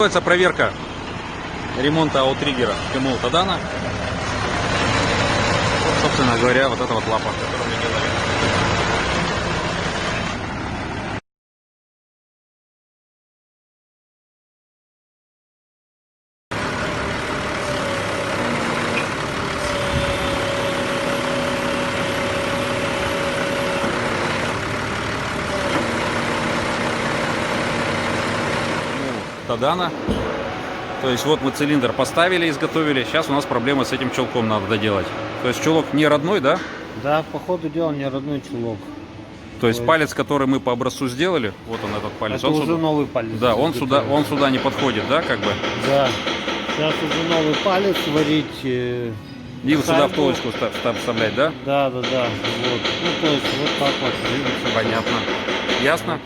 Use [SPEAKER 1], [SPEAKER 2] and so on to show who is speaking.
[SPEAKER 1] Делается проверка ремонта аутриггера КМУ Тадана. Вот, собственно говоря, вот эта вот лапа, которую мы делали. Тадана. То есть вот мы цилиндр поставили, изготовили. Сейчас у нас проблема с этим чулком, надо доделать. То есть чулок не родной, да?
[SPEAKER 2] Да, по ходу дела не родной чулок.
[SPEAKER 1] То есть палец, который мы по образцу сделали, вот он этот палец.
[SPEAKER 2] Это
[SPEAKER 1] он
[SPEAKER 2] уже
[SPEAKER 1] сюда...
[SPEAKER 2] новый палец.
[SPEAKER 1] Да, он сюда не подходит, да, как бы?
[SPEAKER 2] Да. Сейчас уже новый палец варить.
[SPEAKER 1] И вот сюда втулочку вставлять, да?
[SPEAKER 2] Да. Вот. Ну, то есть вот так вот.
[SPEAKER 1] Понятно. Ясно?